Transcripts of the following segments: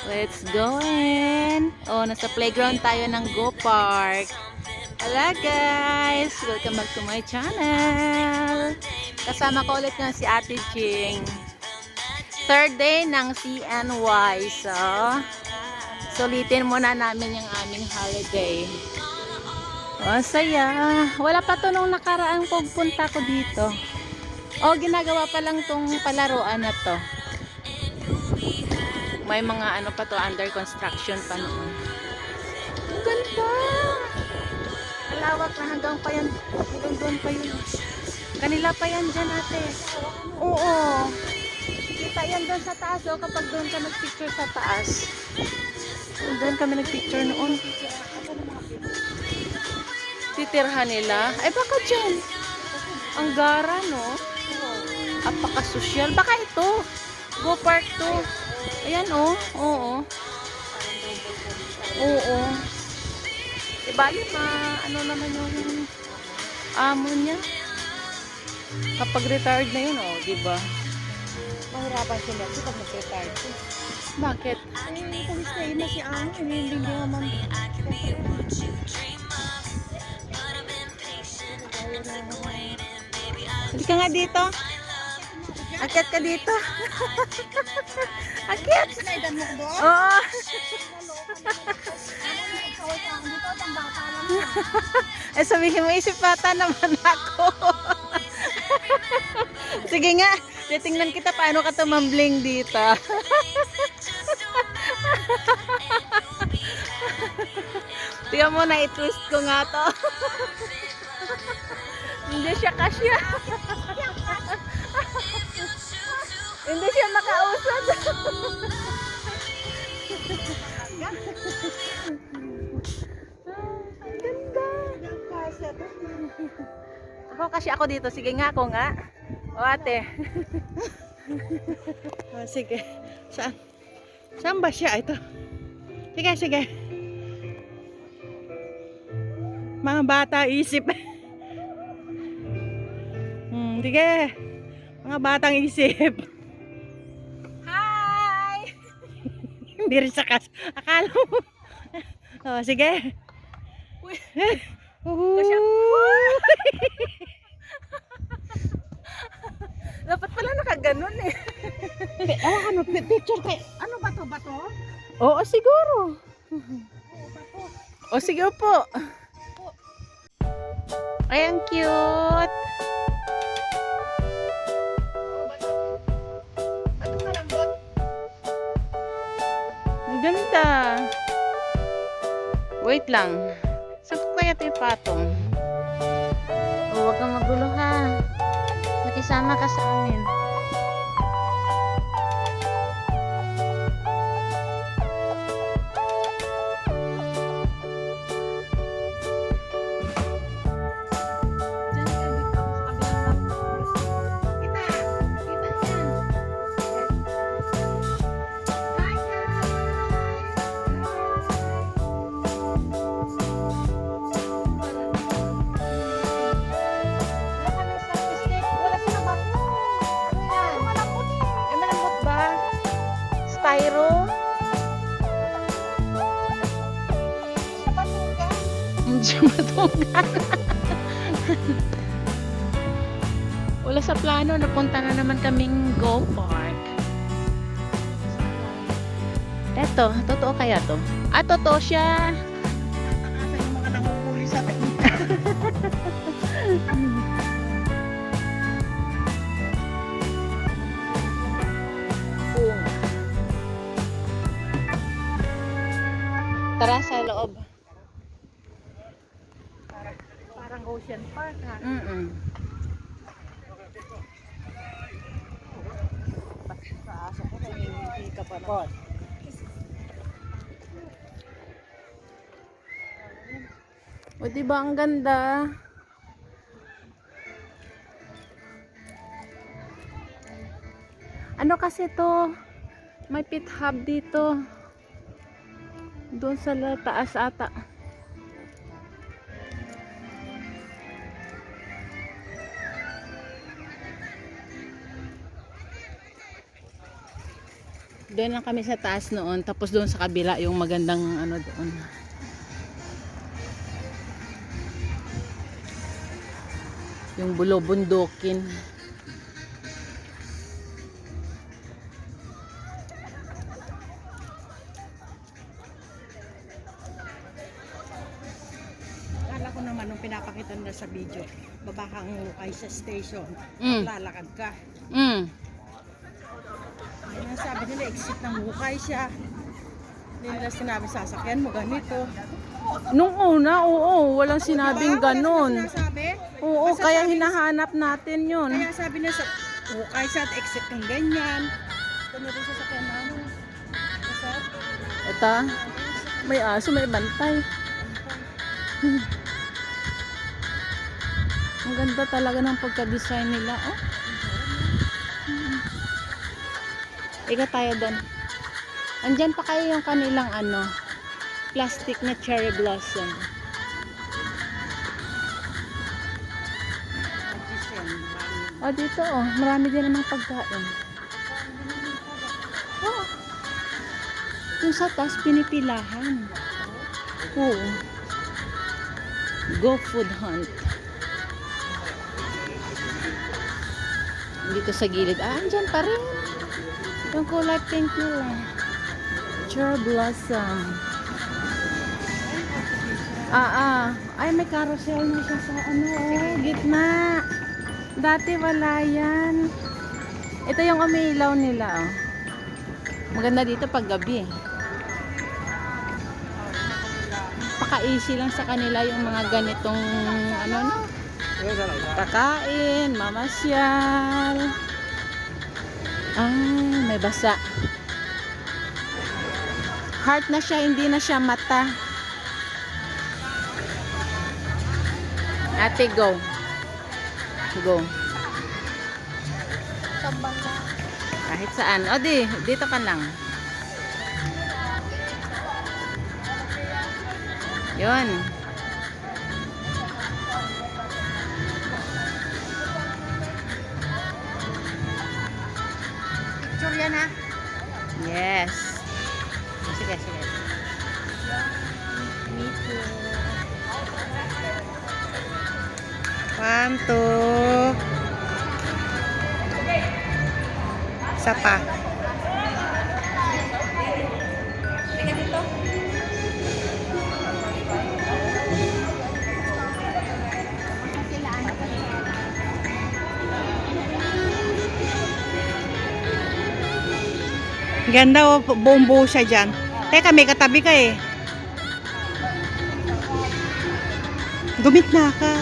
Let's go in. Oh, nasa playground tayo ng Go Park. Hello guys! Welcome back to my channel. Kasama ko ulit nga si Ate Ching. Third day ng CNY. So, sulitin muna namin yung aming holiday. Oh, saya. Wala pa to nung nakaraang pagpunta ko dito. Oh, ginagawa pa lang tong palaruan na to. May mga ano pa to, under construction pa noon. Ang ganda! Malawak na hanggang pa yan. Hanggang doon pa yun. Kanila pa yan dyan ate. Oo. Kita yan doon sa taas. O, kapag doon ka nagpicture sa taas. Doon kami nagpicture noon. Titirhan nila. Ay baka dyan. Ang gara no. Apaka-social. Baka ito. Go Park to. Ayan oh. Oo. Oo. Ibali ano naman yung amo niya. Kapag retired na yun, oh, diba? Mahirapan siya kasi pag nag-retire siya. Bakit? Eh, kung stay na si Ang, hindi naman. Hindi ka nga dito. Akyat ka dito. Akyat. Sinaidan mo ko doon? Oo. Eh sabihin mo, isip bata naman ako. Sige nga, titingnan kita paano ka tumambling dito. Tingnan mo na, i-twist ko nga to. Hindi siya kasya. Hindi siya makausad. Ako kasi ako dito. Sige nga ako nga. O ate. Oh, sige. Saan? Saan ba siya? Ito. Sige, sige. Mga bata isip. Sige. Mga batang isip. Hi! Hindi rin sakas. Akala mo. Oh, sige. Uy. Uhuh. Dapat pala nakaganon eh. Ano, picture kay... Ano ba to? Ba to? Oo, siguro. O sige po. Ay, ang cute. Ang ganda. Wait lang. Saan ko kaya ito yung patong? O, huwag kang magulo ha. Makisama ka sa amin. Styro. Hindi matugan. Wala sa plano. Napunta na naman kaming Go Park. Eto, totoo kaya to? Ah, totoo siya. Asa yung mga nanguhuli sa atin. Tara sa loob. Parang Ocean Park ha. Sa aso ko, nangingi ka pa na. O diba ang ganda? Ano kasi to? May pit hub dito. Doon sa taas ata. Doon lang kami sa taas noon. Tapos doon sa kabila yung magandang ano doon. Yung bulobundukin. Akala ko naman nung pinapakita nila sa video, baba kang hukay sa station, Mm. lalakad ka. Mm. Ayun ang sabi nila, exit ng hukay siya. Hindi nila sinabi sasakyan mo ganito. Nung una, oo, walang sinabing Diba? Wala ganon. silang sinasabi. Oo, Basta kaya sabi- hinahanap natin yun. Kaya sabi niya sa hukay siya at exit kang ganyan. Ganyan rin sasakyan namin. Kasi, Ito, may aso, may bantay. Ang ganda talaga ng pagka-design nila, oh. Ika tayo doon. Andyan pa kayo yung kanilang ano, plastic na cherry blossom. Oh, dito oh, marami din namang pagkain. Oh. Yung sa taas pinipilahan. Oo. Go food hunt. Dito sa gilid. Ah, andyan pa rin. Yung kulay pink nila. Cherry blossom. Ay, may carousel na siya sa ano, oh, gitna. Dati wala yan. Ito yung umiilaw nila, oh. Maganda dito pag gabi. Paka-easy lang sa kanila yung mga ganitong ano, no? Kakain, mamasyal. Ay, may basa. Heart na siya, hindi na siya mata. Ate, go. Go. Kahit saan. O, dito ka lang. Yun. picture yan ha. Yes. Sige, sige. Me too. 1, 2. Isa pa. Ganda oh, buong buo siya dyan. Teka, may katabi ka eh. Gumit na ka.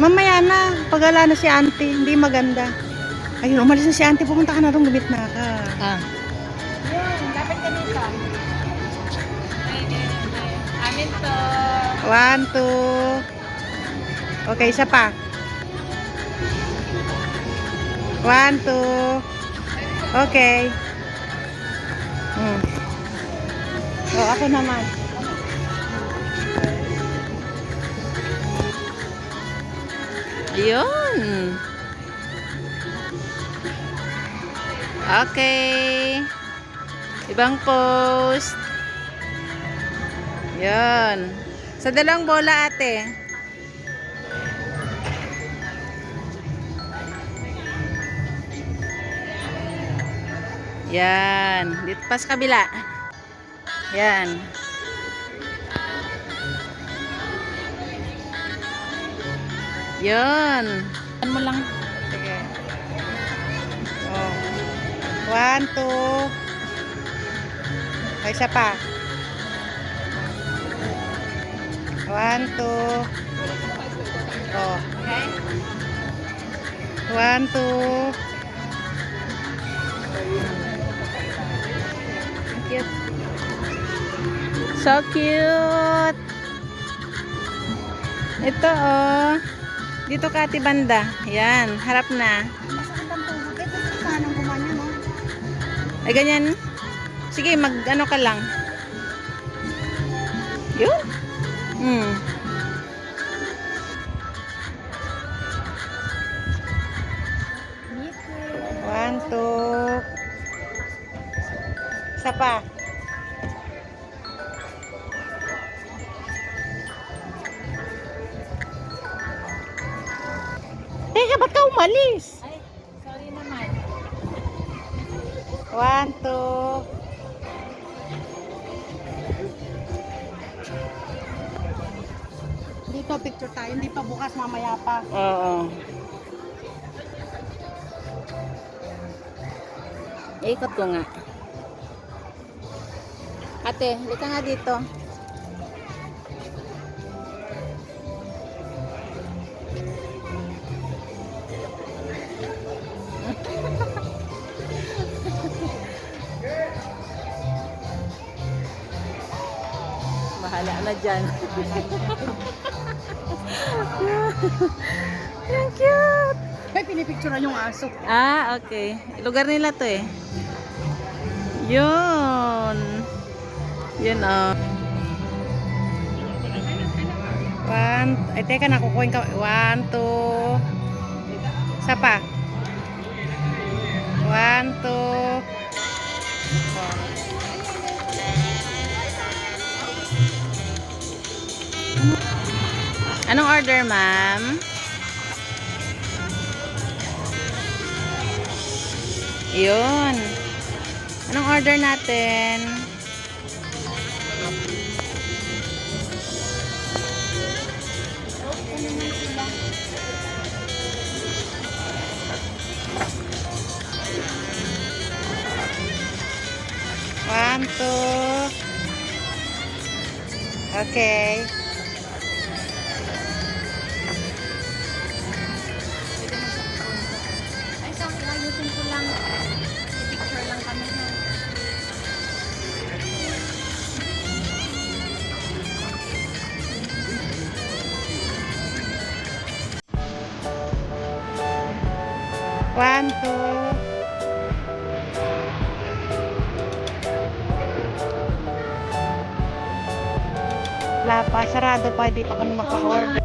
Mamaya na, pag ala na si auntie, hindi maganda. Ayun, umalis na si auntie, pumunta ka na rin, gumit na ka. Ah. Yun, lapit ka dito. Amin to. 1, 2. Okay, isa pa. 1, 2. Okay. Oh, ako naman. Ayun. Okay. Ibang post. Yun. Sa dalawang bola, ate. Yan. Dito pa sa kabila. Yan. Yun. Yan mo lang. Sige. Oh. 1, 2. Ay, isa pa. 1, 2. Oh. Okay? 1, 2. Cute. So cute. Ito oh. Dito ka, ate banda. Yan, harap na. Masakit ang tuhod. Eh, gusto ko sanang gumanya, no? Ay, ganyan. Sige, mag-ano ka lang. Yun. 1, 2. Isa pa. Teka, ba't ka umalis? Ay, sorry naman. 1, 2. Dito, picture tayo. Hindi pa bukas, mamaya pa. Oo. Ikot ko nga. Ate, halika nga dito. Bahala na dyan. Ang cute! Ay, pinipicturean yung aso. Ah, okay. Lugar nila to eh. Yun. Yun oh. 1, ay teka, nakukuhin ka. 1, 2. Isa pa. 1, 2. Anong order, ma'am? Yun. Anong order natin? One, two. Okay. Ay, sa akin, ayusin ko lang. Picture lang kami na. One, two. Wala pa, sarado pa, hindi pa kami maka-order.